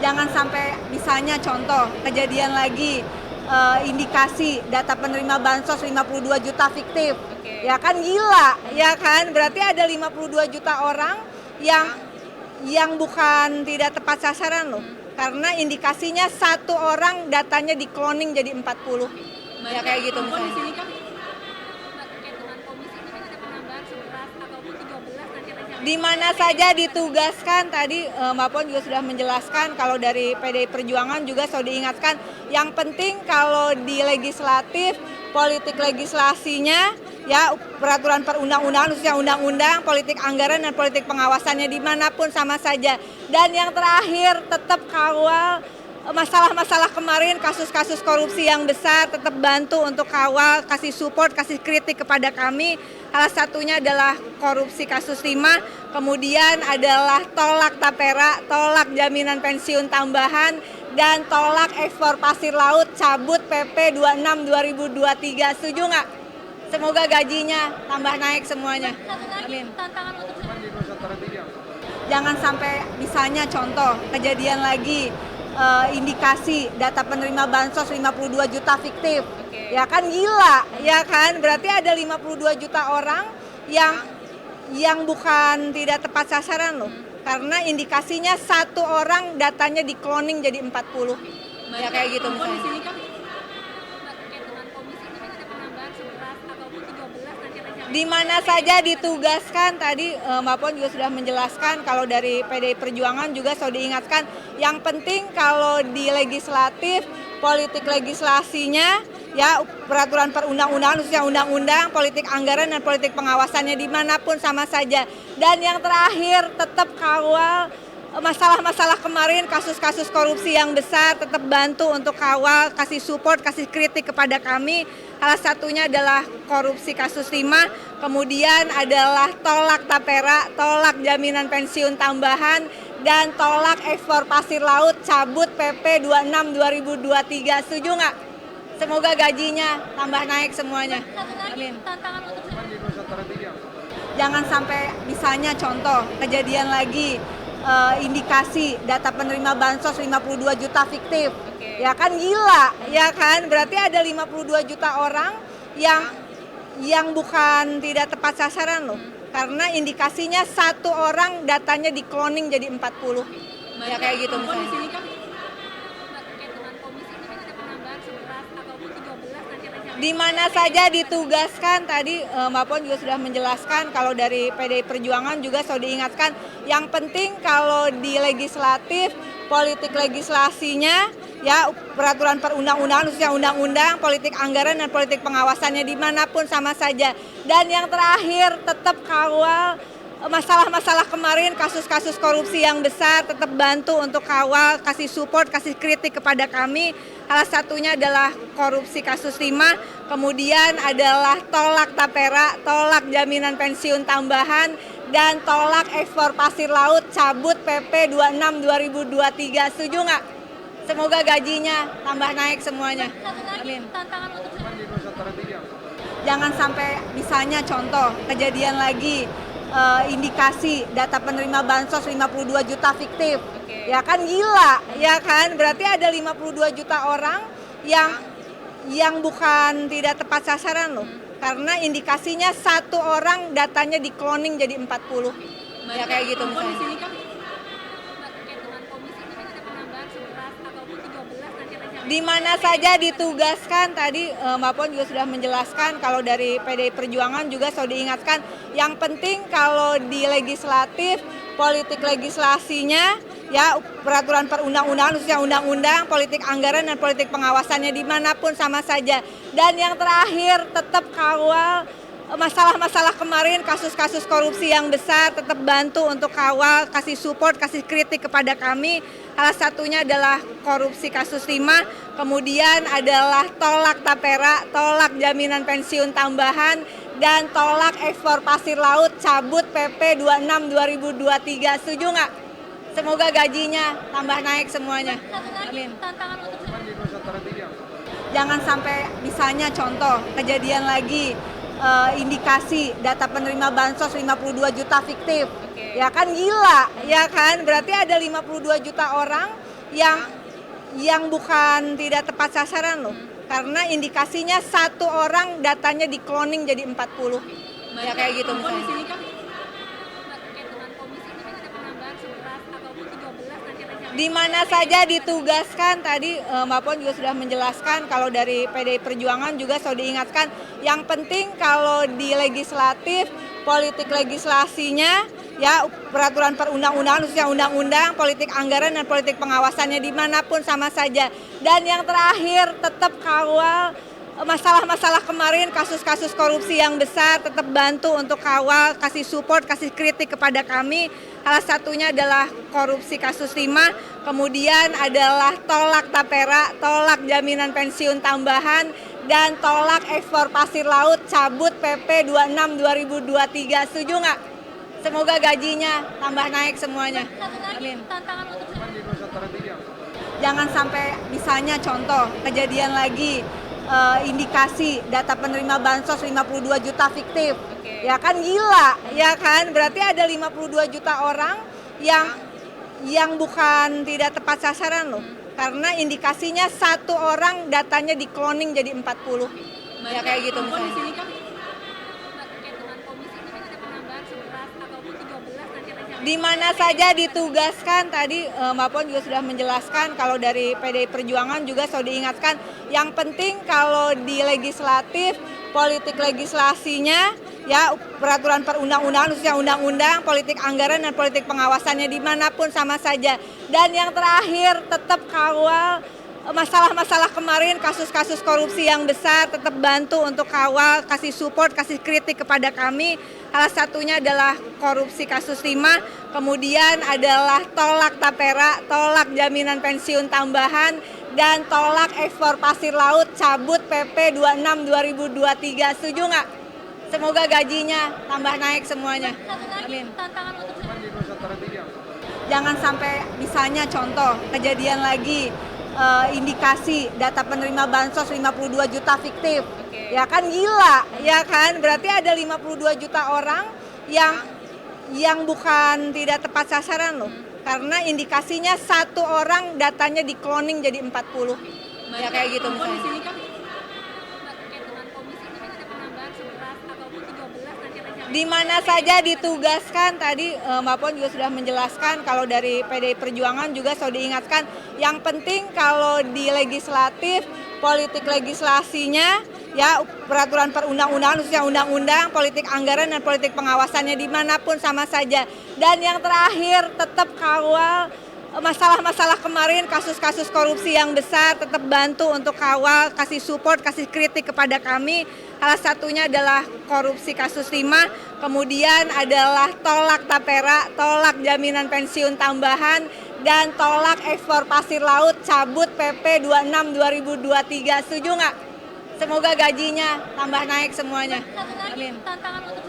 Jangan sampai misalnya contoh kejadian lagi indikasi data penerima bansos 52 juta fiktif. Ya kan gila, ya kan? Berarti ada 52 juta orang yang bukan tidak tepat sasaran loh. Karena indikasinya satu orang datanya di cloning jadi 40. Ya kayak gitu misalnya. Di sini kan terkait dengan komisi ini kan ada penambahan 11 ataupun 13 nanti rencana. Di mana saja ditugaskan tadi Mbak Puan juga sudah menjelaskan, kalau dari PDI Perjuangan juga sudah diingatkan, yang penting kalau di legislatif, politik legislasinya, ya peraturan perundang-undangan, khususnya undang-undang, politik anggaran dan politik pengawasannya dimanapun sama saja. Dan yang terakhir tetap kawal masalah-masalah kemarin, kasus-kasus korupsi yang besar, tetap bantu untuk kawal, kasih support, kasih kritik kepada kami. Salah satunya adalah korupsi kasus timah, kemudian adalah tolak tapera, tolak jaminan pensiun tambahan, dan tolak ekspor pasir laut, cabut PP 26 2023. Setuju nggak? Semoga gajinya tambah naik semuanya. Satu lagi Amin. tantangan untuk Jangan sampai misalnya contoh kejadian lagi indikasi data penerima bansos 52 juta fiktif. Ya kan gila, ya kan? Berarti ada 52 juta orang yang bukan tidak tepat sasaran loh. Karena indikasinya satu orang datanya di cloning jadi 40. Ya kayak gitu di misalnya. sini kan terkait dengan komisi ini kan ada penambahan 11 ataupun 13 nanti rencana. Di mana saja ditugaskan, tadi Mbak Puan juga sudah menjelaskan, kalau dari PDI Perjuangan juga sudah diingatkan, yang penting kalau di legislatif, politik legislasinya, ya peraturan perundang-undangan, khususnya undang-undang, politik anggaran dan politik pengawasannya dimanapun sama saja. Dan yang terakhir tetap kawal masalah-masalah kemarin, kasus-kasus korupsi yang besar, tetap bantu untuk kawal, kasih support, kasih kritik kepada kami. Salah satunya adalah korupsi kasus timah, kemudian adalah tolak tapera, tolak jaminan pensiun tambahan, dan tolak ekspor pasir laut, cabut PP 26 2023. Setuju nggak? Semoga gajinya tambah naik semuanya. Satu lagi Amin. tantangan untuk Jangan sampai misalnya contoh kejadian lagi indikasi data penerima bansos 52 juta fiktif. Ya kan gila, ya kan? Berarti ada 52 juta orang yang bukan tidak tepat sasaran loh. Karena indikasinya satu orang datanya di cloning jadi 40. Ya kayak gitu di misalnya. sini kan terkait dengan komisi ini kan ada penambahan 11 ataupun 13 nanti rencana. Di mana saja ditugaskan, tadi Mbak Puan juga sudah menjelaskan, kalau dari PDI Perjuangan juga sudah diingatkan, yang penting kalau di legislatif, politik legislasinya, ya peraturan perundang-undangan, khususnya undang-undang, politik anggaran dan politik pengawasannya dimanapun sama saja. Dan yang terakhir tetap kawal masalah-masalah kemarin, kasus-kasus korupsi yang besar, tetap bantu untuk kawal, kasih support, kasih kritik kepada kami. Salah satunya adalah korupsi kasus timah, kemudian adalah tolak tapera, tolak jaminan pensiun tambahan, dan tolak ekspor pasir laut, cabut PP 26 2023. Setuju nggak? Semoga gajinya tambah naik semuanya. Satu lagi Amin. tantangan untuk Jangan sampai misalnya contoh kejadian lagi indikasi data penerima bansos 52 juta fiktif. Ya kan gila, ya kan? Berarti ada 52 juta orang yang bukan tidak tepat sasaran loh. Karena indikasinya satu orang datanya di cloning jadi 40. Ya kayak gitu di misalnya. sini kan terkait dengan komisi ini kan ada penambahan 11 ataupun 13 nanti rencana. Di mana saja ditugaskan, tadi Mbak Puan juga sudah menjelaskan, kalau dari PDI Perjuangan juga sudah diingatkan, yang penting kalau di legislatif, politik legislasinya, ya peraturan perundang-undangan, khususnya undang-undang, politik anggaran dan politik pengawasannya dimanapun sama saja. Dan yang terakhir tetap kawal masalah-masalah kemarin, kasus-kasus korupsi yang besar, tetap bantu untuk kawal, kasih support, kasih kritik kepada kami. Salah satunya adalah korupsi kasus timah, kemudian adalah tolak tapera, tolak jaminan pensiun tambahan, dan tolak ekspor pasir laut, cabut PP 26 2023. Setuju nggak? Semoga gajinya tambah naik semuanya. Satu lagi Amin. tantangan untuk Jangan sampai misalnya contoh kejadian lagi indikasi data penerima bansos 52 juta fiktif. Ya kan gila, ya kan? Berarti ada 52 juta orang yang bukan tidak tepat sasaran loh. Karena indikasinya satu orang datanya di cloning jadi 40. Ya kayak gitu Mbak, di misalnya. sini kan terkait dengan komisi ini kan ada penambahan 11 ataupun 13 nanti rencana. Di mana saja ditugaskan tadi Mbak Puan juga sudah menjelaskan kalau dari PDI Perjuangan juga sudah diingatkan yang penting kalau di legislatif politik legislasinya ya peraturan perundang-undangan khususnya undang-undang, politik anggaran dan politik pengawasannya dimanapun sama saja. Dan yang terakhir tetap kawal masalah-masalah kemarin, kasus-kasus korupsi yang besar, tetap bantu untuk kawal, kasih support, kasih kritik kepada kami. Salah satunya adalah korupsi kasus timah, kemudian adalah tolak tapera, tolak jaminan pensiun tambahan, dan tolak ekspor pasir laut, cabut PP 26 2023. Setuju nggak? Semoga gajinya tambah naik semuanya. Satu lagi Amin. tantangan untuk Jangan sampai misalnya contoh kejadian lagi indikasi data penerima bansos 52 juta fiktif. Ya kan gila, ya kan? Berarti ada 52 juta orang yang bukan tidak tepat sasaran loh. Karena indikasinya satu orang datanya di cloning jadi 40. Ya kayak gitu Mbak, di misalnya. sini kan terkait dengan komisi ini kan ada penambahan 11 ataupun 13 nanti rencana. Di mana saja ditugaskan tadi Mbak Puan juga sudah menjelaskan kalau dari PDI Perjuangan juga sudah diingatkan yang penting kalau di legislatif politik legislasinya ya peraturan perundang-undangan khususnya undang-undang, politik anggaran dan politik pengawasannya dimanapun sama saja. Dan yang terakhir tetap kawal masalah-masalah kemarin, kasus-kasus korupsi yang besar, tetap bantu untuk kawal, kasih support, kasih kritik kepada kami. Salah satunya adalah korupsi kasus timah, kemudian adalah tolak tapera, tolak jaminan pensiun tambahan, dan tolak ekspor pasir laut, cabut PP 26 2023. Setuju nggak? Semoga gajinya tambah naik semuanya. Satu lagi Amin. tantangan untuk Jangan sampai misalnya contoh kejadian lagi indikasi data penerima bansos 52 juta fiktif. Ya kan gila, ya kan? Berarti ada 52 juta orang yang bukan tidak tepat sasaran loh. Karena indikasinya satu orang datanya di cloning jadi 40. Ya kayak gitu Mbak, di misalnya. sini kan terkait dengan komisi ini kan ada penambahan 11 ataupun 13 nanti rencana. Di mana saja ditugaskan tadi Mbak Puan juga sudah menjelaskan kalau dari PDI Perjuangan juga sudah diingatkan yang penting kalau di legislatif politik legislasinya ya peraturan perundang-undangan khususnya undang-undang, politik anggaran dan politik pengawasannya dimanapun sama saja. Dan yang terakhir tetap kawal masalah-masalah kemarin, kasus-kasus korupsi yang besar, tetap bantu untuk kawal, kasih support, kasih kritik kepada kami. Salah satunya adalah korupsi kasus timah, kemudian adalah tolak tapera, tolak jaminan pensiun tambahan, dan tolak ekspor pasir laut, cabut PP 26 2023. Setuju nggak? Semoga gajinya tambah naik semuanya. Satu lagi Amin. tantangan untuk